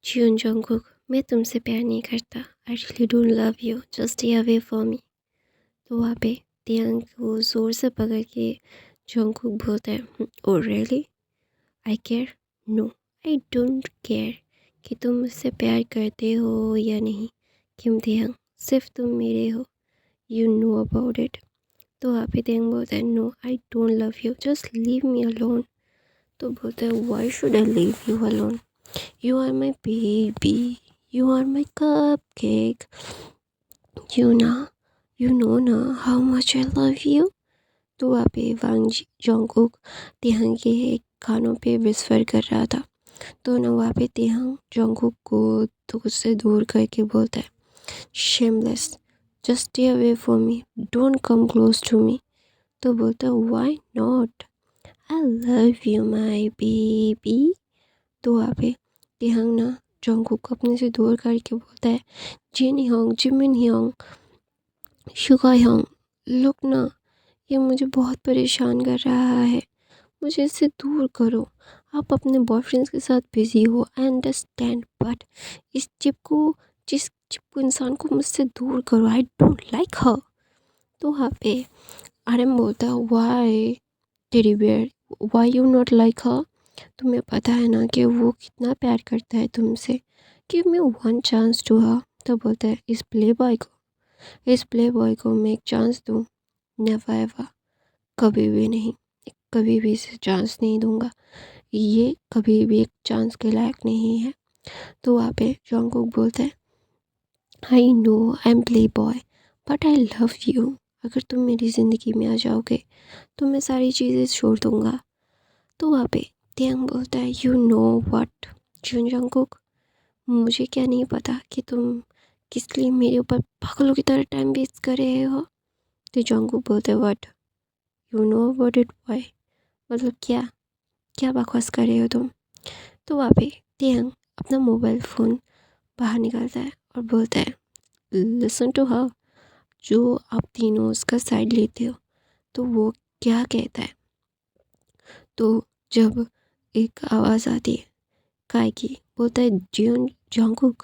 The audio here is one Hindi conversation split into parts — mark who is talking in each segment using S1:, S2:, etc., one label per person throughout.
S1: जियोन जंगकुक, मैं तुमसे प्यार नहीं करता। I really don't love you, just stay away for me. तो वहाँ पे तियांग को ज़ोर से पकड़ के जंगकुक बोलता है, oh really, I care, no, I don't care कि तुम मुझसे प्यार करते हो या नहीं। किम तियांग, सिर्फ तुम मेरे हो, यू नो अबाउट इट। तो वहाँ पे तियांग बोलता है, no I don't love you, just leave me alone. तो बोलता है, why should I leave you alone? You are my baby. You are my cupcake. You know na how much I love you. तो वहाँ पे वांग जोंगकुक तिहांग के कानों पे विस्पर कर रहा था। तो ना वहाँ पे तिहांग जोंगकुक को तो उससे दूर करके बोलता है, shameless, just stay away from me, don't come close to me। तो बोलता है, why not? I love you my baby। तो वहाँ पे तिहांग ना जोंगकुक को अपने से दूर करके बोलता है, Jin hyung, Jimin hyung, Suga hyung, look ना, ये मुझे बहुत परेशान कर रहा है, मुझे इससे दूर करो। आप अपने बॉयफ्रेंड्स के साथ बिजी हो, आई अंडरस्टैंड, बट जिस चिप को इंसान को मुझसे दूर करो, आई डोंट लाइक हर। तो वहाँ पे आरएम बोलता है, why teddy bear, why you not like her? तुम्हें पता है ना कि वो कितना प्यार करता है तुमसे। Give me one chance to her. तो बोलता है, इस प्ले बॉय को मैं एक चांस दूँ? नेवर एवर, कभी भी नहीं, कभी भी इसे चांस नहीं दूंगा। ये कभी भी एक चांस के लायक नहीं है। तो वहाँ पे जॉन्गकुक बोलता है, I know I am play boy, but I love you. अगर तुम मेरी ज़िंदगी में आ जाओगे तो मैं सारी चीज़ें छोड़ दूँगा। तो वहाँ पे तियांग बोलता है, you know what Jun Jungkook, मुझे क्या नहीं पता कि तुम किस लिए मेरे ऊपर पागलों की तरह टाइम वेस्ट कर रहे हो। तो जंगकुक बोलता है, what you know about it, why, मतलब क्या क्या बकवास कर रहे हो तुम? तो वहाँ पे तियांग अपना मोबाइल फ़ोन बाहर निकालता है और बोलता है, लिसन टू हर, जो आप तीनों उसका साइड लेते हो तो वो क्या कहता है। तो जब एक आवाज़ आती है काय की, बोलता है, जियोन जंगकुक,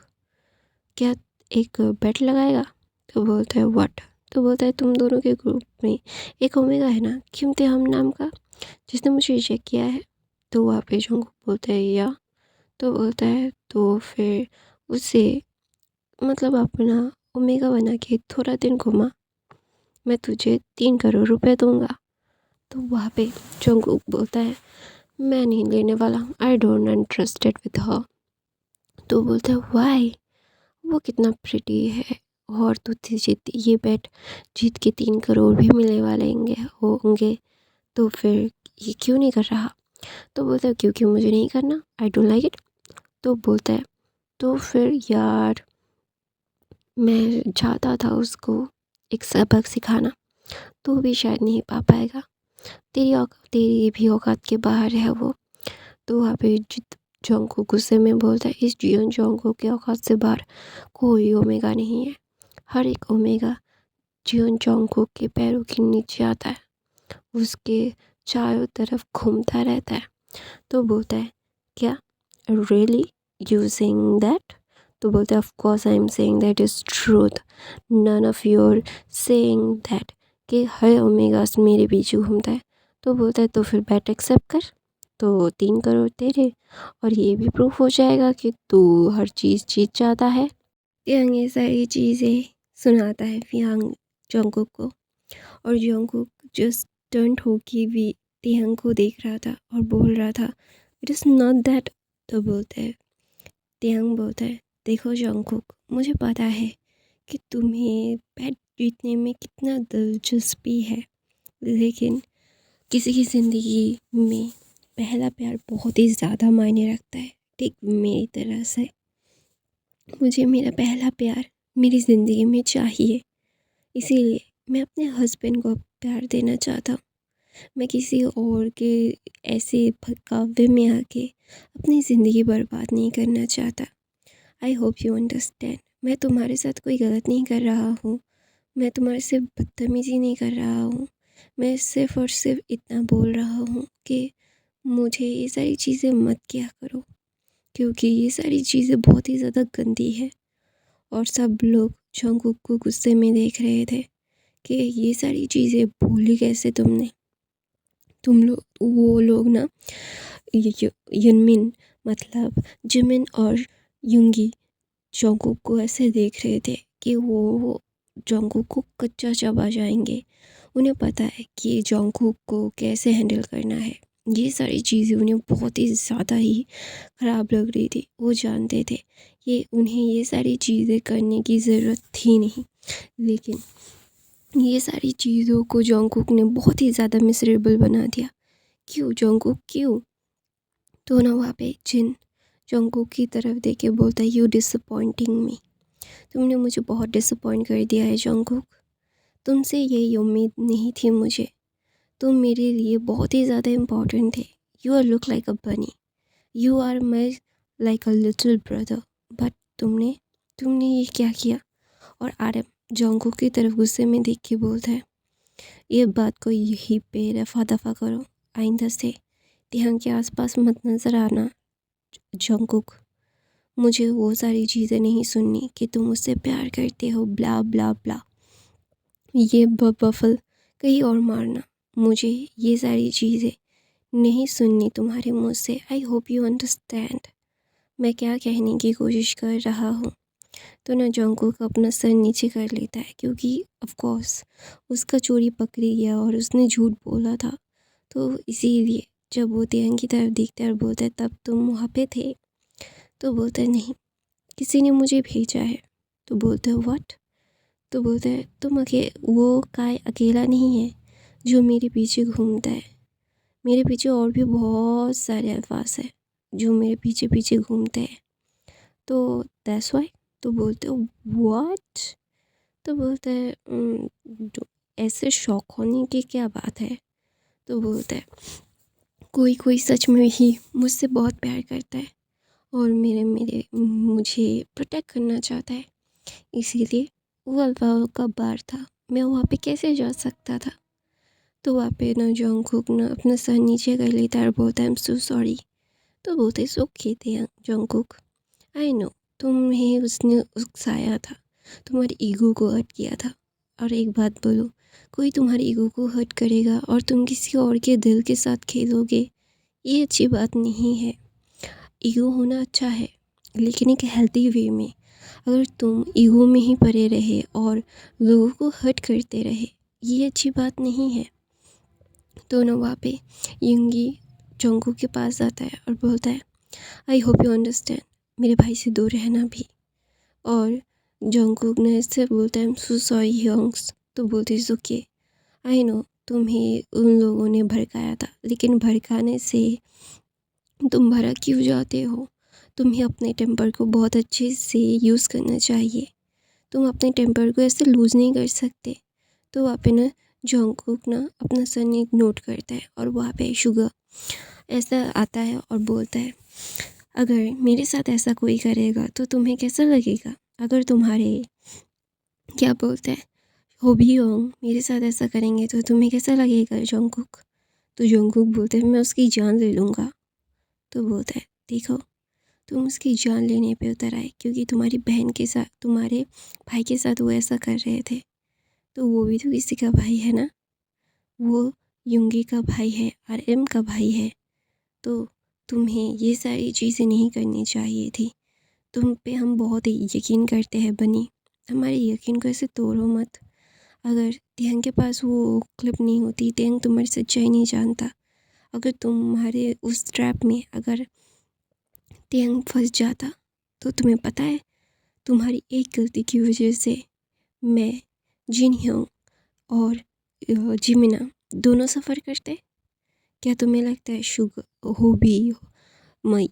S1: क्या एक बेट लगाएगा? तो बोलता है, व्हाट? तो बोलता है, तुम दोनों के ग्रुप में एक ओमेगा है ना, कीमते हम नाम का, जिसने मुझे रिजेक्ट किया है। तो वहाँ पे जंगकुक बोलता है, या? तो बोलता है, तो फिर उसे मतलब अपना ओमेगा बना के थोड़ा दिन घुमा, मैं तुझे 3 करोड़ रुपए दूंगा। तो वहाँ पे जंगकुक बोलता है, मैं नहीं लेने वाला, I don't interested with her. तो बोलता है, वाई, वो कितना प्रिटी है, और तुझे जीत ये बेट जीत के 3 करोड़ भी मिलने वाले होंगे, तो फिर ये क्यों नहीं कर रहा? तो बोलता है, क्योंकि मुझे नहीं करना, आई डोंट लाइक इट। तो बोलता है, तो फिर यार, मैं चाहता था उसको एक सबक सिखाना, तो भी शायद नहीं पा पाएगा, तेरी भी औकात के बाहर है वो। तो वहाँ पे जित जोंको गुस्से में बोलता है, इस जियोन जोंको के औकात से बाहर कोई ओमेगा नहीं है। हर एक ओमेगा जियोन जोंको के पैरों के नीचे आता है, उसके चारों तरफ घूमता रहता है। तो बोलता है, क्या, रियली, यू सेइंग दैट? तो बोलता है, of course I am saying that is truth, none of your saying that, कि हर ओमेगास मेरे पीछे घूमता है। तो बोलता है, तो फिर बैट एक्सेप्ट कर, तो 3 करोड़ तेरे, और ये भी प्रूफ हो जाएगा कि तू हर चीज़ जीत जाता है। तियांग ये सारी चीज़ें सुनाता है फियांग जोंगकुक को, और जोंगकुक जस्ट टर्न होके भी तियांग को देख रहा था और बोल रहा था, इट इज़ नॉट दैट। तो बोलता है, तियांग बोलता है, देखो जोंगकुक, मुझे पता है कि तुम्हें बैट जीतने में कितना दिलचस्पी है, लेकिन किसी की ज़िंदगी में पहला प्यार बहुत ही ज़्यादा मायने रखता है, ठीक मेरी तरह से। मुझे मेरा पहला प्यार मेरी ज़िंदगी में चाहिए, इसीलिए मैं अपने हस्बैंड को प्यार देना चाहता हूँ। मैं किसी और के ऐसे भटकावे में आके अपनी ज़िंदगी बर्बाद नहीं करना चाहता। I hope you understand. मैं तुम्हारे साथ कोई गलत नहीं कर रहा हूँ, मैं तुम्हारे से बदतमीज़ी नहीं कर रहा हूँ, मैं सिर्फ़ और सिर्फ इतना बोल रहा हूँ कि मुझे ये सारी चीज़ें मत किया करो। क्योंकि ये सारी चीज़ें बहुत ही ज़्यादा गंदी है। और सब लोग जंगकुक को गुस्से में देख रहे थे कि ये सारी चीज़ें भूली कैसे तुमने। तुम लोग वो लोग ना यनमिन मतलब जिमिन और युंगी जंगकुक को ऐसे देख रहे थे कि वो जंगकुक को कच्चा चबा जाएंगे। उन्हें पता है कि जंगकुक को कैसे हैंडल करना है। ये सारी चीज़ें उन्हें बहुत ही ज़्यादा ही ख़राब लग रही थी। वो जानते थे कि उन्हें ये सारी चीज़ें करने की ज़रूरत थी नहीं, लेकिन ये सारी चीज़ों को जंगकुक ने बहुत ही ज़्यादा मिसरेबल बना दिया। क्यों जंगकुक क्यों? तो ना वहाँ पे जिन जंगकुक की तरफ देख के बोलता है, यू डिसअपॉइंटिंग मी। तुमने मुझे बहुत डिसअपॉइंट कर दिया है जंगकुक। तुमसे यही उम्मीद नहीं थी मुझे। तुम मेरे लिए बहुत ही ज़्यादा इम्पॉर्टेंट थे। You are look like a bunny, you are my like a little brother. But तुमने तुमने ये क्या किया? और आरएम जंगकुक की तरफ गुस्से में देख के बोलता है, ये बात को यही पे रफा दफा करो, आइंदा से ध्यान के आसपास मत नज़र आना जंगकुक। मुझे वो सारी चीज़ें नहीं सुननी कि तुम मुझसे प्यार करते हो, ब्ला ब्ला ब्ला। ये बफल कहीं और मारना। मुझे ये सारी चीज़ें नहीं सुननी तुम्हारे मुँह से। आई होप यू अंडरस्टैंड मैं क्या कहने की कोशिश कर रहा हूँ। तो ना जंगकुक अपना सर नीचे कर लेता है, क्योंकि ऑफ कोर्स उसका चोरी पकड़ी गया और उसने झूठ बोला था। तो इसीलिए जब वो तियांग की तरफ देखता है और बोलता है, तब तुम वहाँ पे थे? तो बोलता है, नहीं, किसी ने मुझे भेजा है। तो बोलते हो व्हाट? तो बोलता है, वो काय अकेला नहीं है जो मेरे पीछे घूमता है। मेरे पीछे और भी बहुत सारे अल्फाज हैं जो मेरे पीछे पीछे घूमते हैं। तो दैट्स वाई। तो बोलते हो व्हाट? तो बोलता है, ऐसे शौक होने की क्या बात है?" तो बोलता है, कोई कोई सच में ही मुझसे बहुत प्यार करता है और मेरे मेरे मुझे प्रोटेक्ट करना चाहता है। इसीलिए वो अल्फा का बार था, मैं वहाँ पे कैसे जा सकता था? तो वहाँ पे ना जंगकुक ना अपना सर नीचे कर लेता है और बोलता है, आई एम सो सॉरी। तो बोलते सो ओके थे जंगकुक, आई नो तुम्हें उसने उकसाया था, तुम्हारी ईगो को हर्ट किया था। और एक बात बोलो, कोई तुम्हारी ईगो को हर्ट करेगा और तुम किसी और के दिल के साथ खेलोगे, ये अच्छी बात नहीं है। ईगो होना अच्छा है, लेकिन एक हेल्दी वे में। अगर तुम ईगो में ही पड़े रहे और लोगों को हर्ट करते रहे, ये अच्छी बात नहीं है। तो ना वहाँ पे युंगी जंगकुक के पास आता है और बोलता है, आई होप यू अंडरस्टैंड, मेरे भाई से दूर रहना भी। और जंगकुक ने इससे बोलता है, आई एम सो सॉरी ह्योंग्स। तो बोलते हैं, ओके, आई नो तुम्हें उन लोगों ने भड़काया था, लेकिन भड़काने से तुम भड़क क्यों जाते हो? तुम्हें अपने टेम्पर को बहुत अच्छे से यूज़ करना चाहिए। तुम अपने टेम्पर को ऐसे लूज़ नहीं कर सकते। तो वहाँ पे ना जंगकुक ना अपना सर एक नोट करता है और वहाँ पे शुगर ऐसा आता है और बोलता है, अगर मेरे साथ ऐसा कोई करेगा तो तुम्हें कैसा लगेगा? अगर तुम्हारे क्या बोलते हैं होबी होंग मेरे साथ ऐसा करेंगे तो तुम्हें कैसा लगेगा जंगकुक? तो जंगकुक बोलते हैं, मैं उसकी जान ले लूँगा। तो बोलता है, देखो तुम उसकी जान लेने पे उतर आए क्योंकि तुम्हारी बहन के साथ, तुम्हारे भाई के साथ वो ऐसा कर रहे थे। तो वो भी तो किसी का भाई है ना, वो युंगी का भाई है, आरएम का भाई है। तो तुम्हें ये सारी चीज़ें नहीं करनी चाहिए थी। तुम पे हम बहुत ही यकीन करते हैं बनी, हमारे यकीन को ऐसे तोड़ो मत। अगर तिहंग के पास वो क्लिप नहीं होती, तिहंग तुम्हारी सच्चाई नहीं जानता। अगर तुम्हारे उस ट्रैप में अगर तिहंग फंस जाता, तो तुम्हें पता है तुम्हारी एक गलती की वजह से मैं, जिन ह्योंग और जिमिना दोनों सफ़र करते। क्या तुम्हें लगता है होबी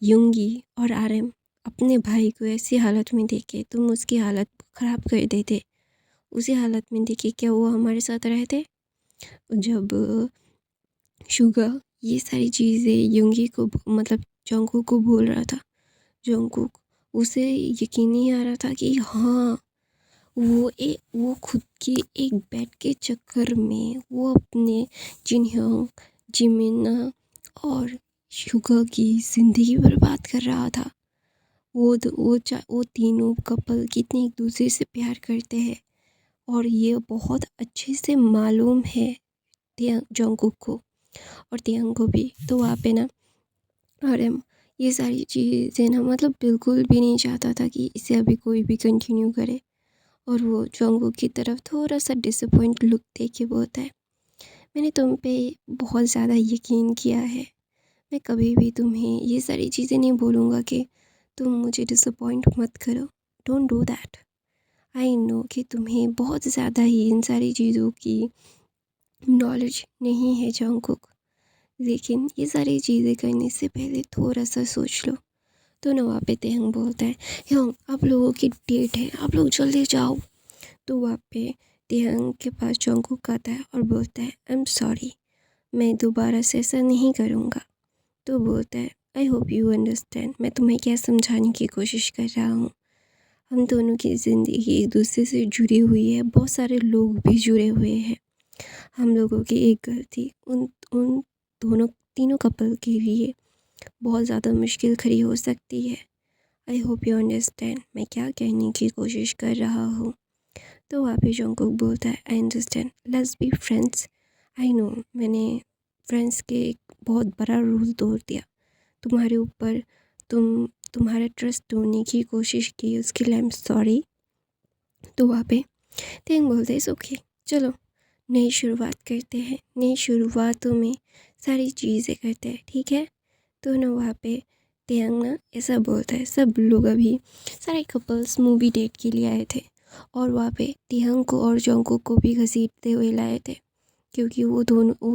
S1: युंगी और आरएम अपने भाई को ऐसी हालत में देखे तुम उसकी हालत ख़राब कर देते? उसी हालत में देखे क्या वो हमारे साथ रहते? जब शुगर ये सारी चीज़ें युंगी को मतलब जंगकुक को बोल रहा था, जंगकुक उसे यकीन नहीं आ रहा था कि हाँ वो खुद की एक बेड के चक्कर में वो अपने जिनह्योंग, जिमिना और शुगर की ज़िंदगी बर्बाद कर रहा था। वो तीनों कपल कितने एक दूसरे से प्यार करते हैं, और ये बहुत अच्छे से मालूम है जंगकुक को और तियांग को भी। तो वहाँ पे ना RM ये सारी चीज़ें ना मतलब बिल्कुल भी नहीं चाहता था कि इसे अभी कोई भी कंटिन्यू करे, और वो जंगकुक की तरफ थोड़ा सा डिसअपॉइंट लुक दे के बोलता है, मैंने तुम पे बहुत ज़्यादा यकीन किया है, मैं कभी भी तुम्हें ये सारी चीज़ें नहीं बोलूँगा कि तुम मुझे डिसअपॉइंट मत करो, don't do that. I know कि तुम्हें बहुत ज़्यादा ही इन सारी चीज़ों की नॉलेज नहीं है जंगकुक, लेकिन ये सारी चीज़ें करने से पहले थोड़ा सा सोच लो। तो ना वहाँ पे तेहंग बोलता है, योंग आप लोगों की डेट है, आप लोग जल्दी जाओ। तो वहाँ पे तेहंग के पास जंगकुक आता है और बोलता है, आई एम सॉरी, मैं दोबारा से ऐसा नहीं करूँगा। तो बोलता है, आई होप यू अंडरस्टैंड, मैं तुम्हें क्या समझाने की कोशिश कर रहा हूँ, हम दोनों की ज़िंदगी एक दूसरे से जुड़ी हुई है, बहुत सारे लोग भी जुड़े हुए हैं, हम लोगों की एक गलती उन उन दोनों तीनों कपल के लिए बहुत ज़्यादा मुश्किल खड़ी हो सकती है। आई होप यू अंडरस्टैंड मैं क्या कहने की कोशिश कर रहा हूँ। तो वहाँ पे जंगकुक बोलता है, I understand, let's be friends. I know मैंने फ्रेंड्स के एक बहुत बड़ा रूल तोड़ दिया तुम्हारे ऊपर, तुम्हारा ट्रस्ट तोड़ने की कोशिश की, उसके लिए आई एम सॉरी। तो वहाँ पे तेंग बोलते हैं, ओके चलो नई शुरुआत करते हैं, नई शुरुआतों में सारी चीज़ें करते हैं, ठीक है। तो ना वहाँ पे तेंग ना ऐसा बोलता है, सब लोग अभी सारे कपल्स मूवी डेट के लिए आए थे, और वहाँ पे तेंग को और जंगकुक को भी घसीटते हुए लाए थे, क्योंकि वो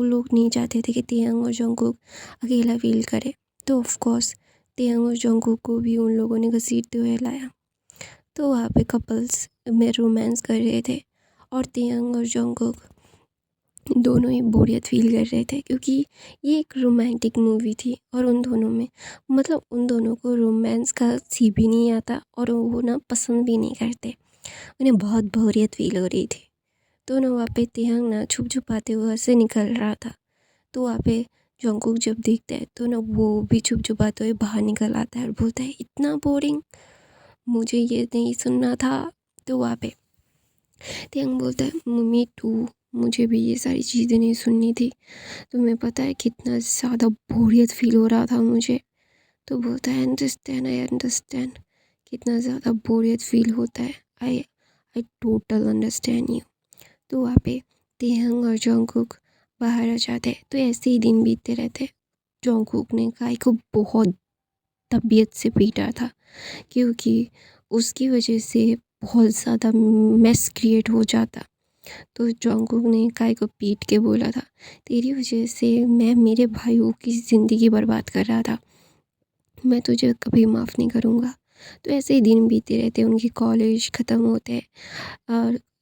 S1: लोग नहीं चाहते थे कि तेंग और जंगकुक अकेला फील करे। तो ऑफ कोर्स तेंग और जंगकुक को भी उन लोगों ने घसीटते हुए लाया। तो वहाँ पे कपल्स में रोमांस कर रहे थे, और तेंग और जंगकुक दोनों ही बोरियत फील कर रहे थे, क्योंकि ये एक रोमांटिक मूवी थी, और उन दोनों में मतलब उन दोनों को रोमांस का सी भी नहीं आता, और वो ना पसंद भी नहीं करते, उन्हें बहुत बोरियत फील हो रही थी। तो ना वहाँ पे तेहंग ना छुप छुपाते हुए से निकल रहा था। तो वहाँ पे जंगकुक जब देखता है तो ना वो भी छुप छुपाते हुए बाहर निकल आता है और बोलता है, इतना बोरिंग, मुझे ये नहीं सुनना था। तो वहाँ पे तेहंग बोलता है, मम्मी टू, मुझे भी ये सारी चीज़ें नहीं सुननी थी, तुम्हें पता है कितना ज़्यादा बोरियत फील हो रहा था मुझे। तो बोलता है, अंडरस्टैंड, आई अंडरस्टैंड, कितना ज़्यादा बोरियत फील होता है, आई आई टोटल अंडरस्टैंड यू। तो वहाँ पे तेहंग और जंगकुक बाहर आ जाते हैं। तो ऐसे ही दिन बीतते रहते। जंगकुक ने काई को बहुत तबीयत से पीटा था, क्योंकि उसकी वजह से बहुत ज़्यादा मेस क्रिएट हो जाता। तो जंगकुक ने काई को पीट के बोला था, तेरी वजह से मैं मेरे भाइयों की ज़िंदगी बर्बाद कर रहा था, मैं तुझे कभी माफ़ नहीं करूँगा। तो ऐसे ही दिन बीते रहते, उनके कॉलेज ख़त्म होते हैं,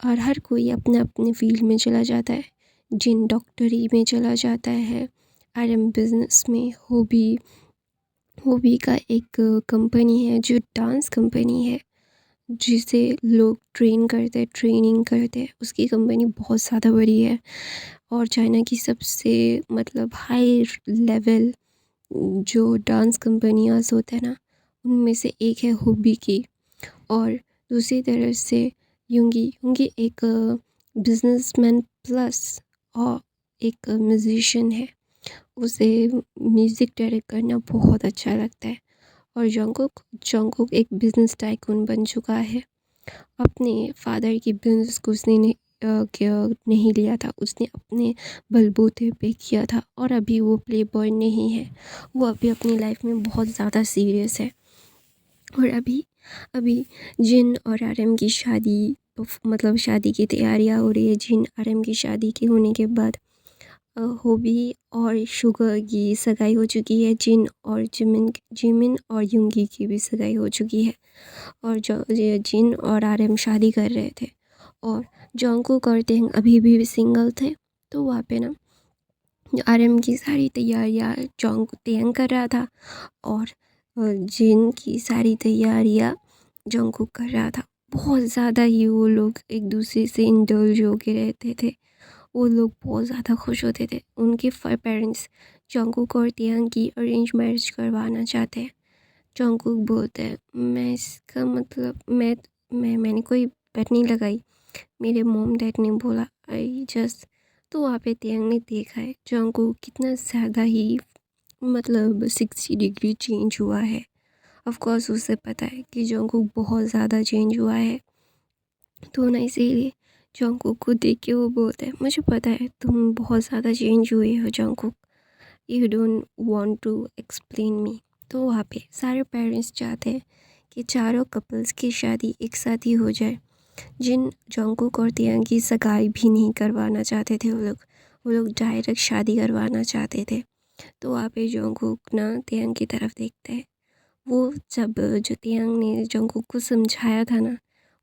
S1: और हर कोई अपने अपने फील्ड में चला जाता है। जिन डॉक्टरी में चला जाता है, RM बिज़नेस में, हॉबी का एक कंपनी है जो डांस कंपनी है, जिसे लोग ट्रेनिंग करते हैं, उसकी कंपनी बहुत ज़्यादा बड़ी है, और चाइना की सबसे मतलब हाई लेवल जो डांस कंपनियाँ होते हैं ना, उनमें से एक है हॉबी की। और दूसरी तरफ से युंगी युंगी एक बिजनेसमैन प्लस और एक म्यूजिशियन है, उसे म्यूज़िक डायरेक्ट करना बहुत अच्छा लगता है। और जंगकुक जंगकुक एक बिजनेस टाइकून बन चुका है। अपने फादर की बिजनेस को उसने नहीं लिया था, उसने अपने बलबूते पे किया था, और अभी वो प्ले बॉय नहीं है, वो अभी अपनी लाइफ में बहुत ज़्यादा सीरियस है। और अभी अभी जिन और RM की शादी, मतलब शादी की तैयारियां हो रही है। जिन RM की शादी के होने के बाद हॉबी और शुगर की सगाई हो चुकी है। जिमिन और युंगी की भी सगाई हो चुकी है, और जिन और RM शादी कर रहे थे, और जंगकुक और तेंग अभी भी सिंगल थे। तो वहाँ पे ना RM की सारी तैयारियाँ तेंग कर रहा था, और जिन की सारी तैयारियाँ जंगकुक कर रहा था। बहुत ज़्यादा ही वो लोग एक दूसरे से इंडल्ज होके रहते थे, वो लोग बहुत ज़्यादा खुश होते थे। उनके पेरेंट्स जंगकुक और तेंग की अरेंज मैरिज करवाना चाहते हैं। जंगकुक बोलता है मैं इसका मतलब मैंने कोई बेट नहीं लगाई, मेरे मॉम डैड ने बोला आई जस्ट। तो वहाँ पे त्यांग ने देखा है जंगकुक कितना ज़्यादा ही मतलब 60 डिग्री चेंज हुआ है। ऑफ कोर्स उसे पता है कि जंगकुक बहुत ज़्यादा चेंज हुआ है, तो ना इसीलिए जंगकुक को देख के वो बोलता है मुझे पता है तुम बहुत ज़्यादा चेंज हुए हो Jungkook, you don't want to explain me. तो वहाँ पे सारे पेरेंट्स चाहते हैं कि चारों कपल्स की शादी एक साथ ही हो जाए, जिन जंगकुक और त्यांग की सगाई भी नहीं करवाना चाहते थे वो लोग डायरेक्ट शादी करवाना चाहते थे। तो वहाँ पे जंगकुक ना त्यांग की तरफ देखता है। वो जब जो त्यांग ने जंगकुक को समझाया था ना,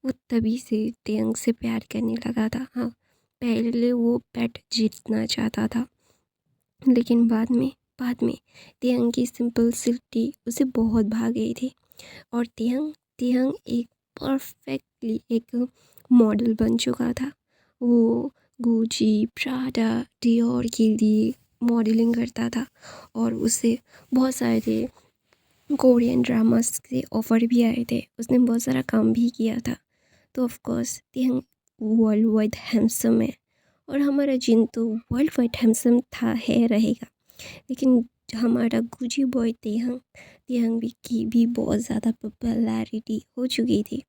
S1: वो तभी से त्यांग से प्यार करने लगा था। हाँ, पहले वो बेट जीतना चाहता था, लेकिन बाद में त्यांग की सिंपलिसिटी उसे बहुत भा गई थी। और त्यांग त्यांग एक परफेक्टली एक मॉडल बन चुका था। वो गुची, प्राडा, डियोर के लिए मॉडलिंग करता था और उसे बहुत सारे कोरियन ड्रामास के ऑफ़र भी आए थे, उसने बहुत सारा काम भी किया था। तो of course Taehyung world wide handsome है और हमारा जिन तो वर्ल्ड वाइड हैंडसम था है रहेगा, लेकिन हमारा गुची बॉय त्यांग त्यांग भी की भी बहुत ज़्यादा पॉपुलैरिटी हो चुकी थी।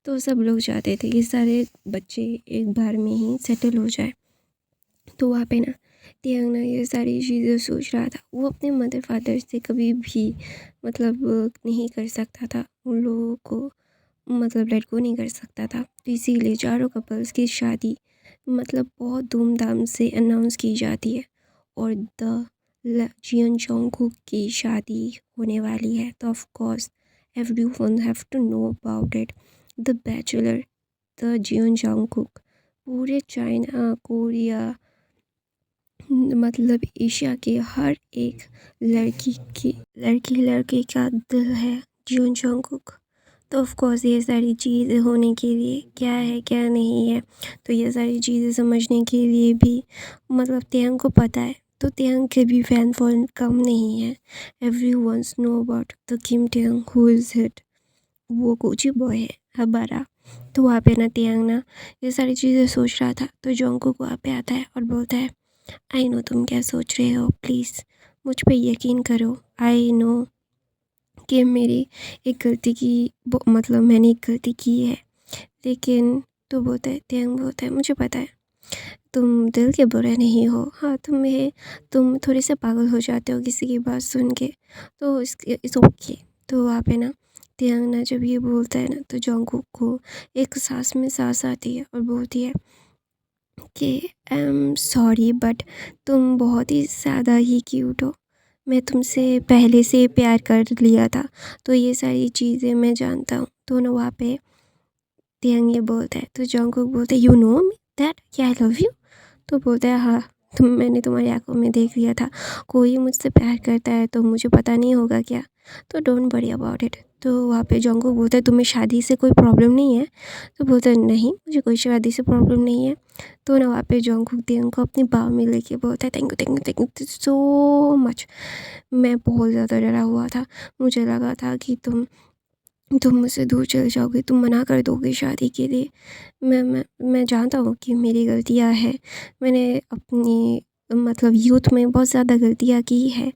S1: तो सब लोग चाहते थे कि सारे बच्चे एक बार में ही सेटल हो जाए। तो वहाँ पे ना त्यांग ना ये सारी चीज़ें सोच रहा था। वो अपने मदर फादर से कभी भी मतलब नहीं कर सकता था, उन लोगों को मतलब लेट गो नहीं कर सकता था। तो इसीलिए चारों कपल्स की शादी मतलब बहुत धूमधाम से अनाउंस की जाती है और द जियन जंगकुक की शादी होने वाली है। तो of course everyone have to know about it. The bachelor the Jeon Jungkook पूरे चाइना, कोरिया मतलब एशिया के हर एक लड़की का दिल है जियोन जंगकुक। तो ऑफ कोर्स ये सारी चीज़ें होने के लिए क्या है क्या नहीं है, तो ये सारी चीज़ें समझने के लिए भी मतलब त्यांग को पता है। तो त्यांग के भी फैन फॉलोइंग कम नहीं है। Everyone's know about the Kim Taehyung who is it, वो गुची बॉय है हमारा। तो वहाँ पे ना त्यांग ना ये सारी चीज़ें सोच रहा था। तो जंगकुक वहाँ पे आता है और बोलता है आई नो तुम क्या सोच रहे हो, प्लीज़ मुझ पे यकीन करो। आई नो कि मेरी एक गलती की मतलब मैंने एक गलती की है, लेकिन तो बोलता है त्यांग बोलता है मुझे पता है तुम दिल के बुरे नहीं हो। हाँ, तुम थोड़े से पागल हो जाते हो किसी की बात सुन के, तो इट्स ओके। तो वहाँ पे ना त्यांग ना जब ये बोलता है ना, तो जंगकुक को एक सांस में सांस आती है और बोलती है कि आई एम सॉरी बट तुम बहुत ही ज़्यादा ही क्यूट हो। मैं तुमसे पहले से प्यार कर लिया था, तो ये सारी चीज़ें मैं जानता हूँ। तो ना वहाँ पे त्यांग ये बोलता है, तो जंगकुक बोलता है यू नो मी दैट कि आई लव यू। तो बोलता है हाँ, मैंने तुम्हारी आंखों में देख लिया था। कोई मुझसे प्यार करता है तो मुझे पता नहीं होगा क्या, तो डोंट वरी अबाउट इट। तो वहाँ पे जंगकुक बोलता है तुम्हें शादी से कोई प्रॉब्लम नहीं है। तो बोलता है नहीं, मुझे कोई शादी से प्रॉब्लम नहीं है। तो ना वहाँ पे जंगकुक त्यांग को अपनी बाह में लेके बोलता है थैंक यू सो मच। मैं बहुत ज़्यादा डरा हुआ था, मुझे लगा था कि तुम मुझसे दूर चले जाओगे, तुम मना कर दोगे शादी के लिए। मैं जानता हूँ कि मेरी गलतियाँ हैं, मैंने अपनी मतलब यूथ में बहुत ज़्यादा गलतियाँ की है।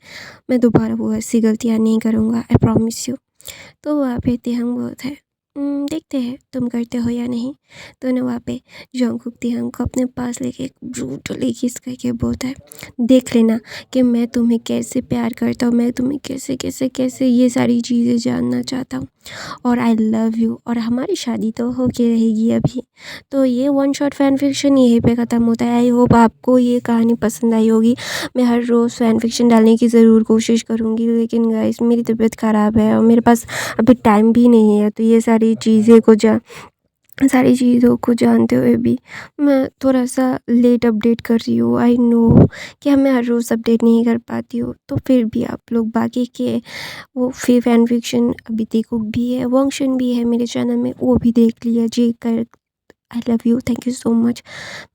S1: मैं दोबारा वो ऐसी गलतियाँ नहीं करूँगा, आई प्रॉमिस यू। तो वहाँ पे तिहंग बोलता है देखते हैं तुम करते हो या नहीं। तो ना वहाँ पे जंगकुक तिहंग को अपने पास लेके ब्रूटली किस करके बोलता है देख लेना कि मैं तुम्हें कैसे प्यार करता हूँ, मैं तुम्हें कैसे कैसे कैसे ये सारी चीज़ें जानना चाहता हूँ और आई लव यू। और हमारी शादी तो हो के रहेगी अभी। तो ये वन शॉट फैन फिक्शन यहीं पे ख़त्म होता है। आई होप आपको ये कहानी पसंद आई होगी। मैं हर रोज़ फैन फिक्शन डालने की ज़रूर कोशिश करूँगी, लेकिन गाइस मेरी तबीयत ख़राब है और मेरे पास अभी टाइम भी नहीं है। तो ये सारी चीज़ों को जानते हुए भी मैं थोड़ा सा लेट अपडेट कर रही हूँ। आई नो कि मैं हर रोज़ अपडेट नहीं कर पाती हूँ, तो फिर भी आप लोग बाकी के वो फैन फिक्शन अभी देखो भी है, वंशन भी है मेरे चैनल में, वो भी देख लिया जी कर आई love you, thank you so much.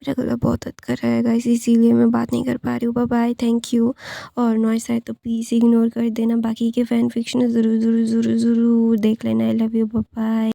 S1: मेरा गला बहुत दर्द कर रहा है गाइस, इसीलिए मैं बात नहीं कर पा रही हूँ। Bye bye, thank you. और नॉइस आए तो प्लीज़ इग्नोर कर देना। बाकी के फ़ैन फिक्शन ज़रूर ज़रूर ज़रूर ज़रूर देख लेना। I love you, bye bye.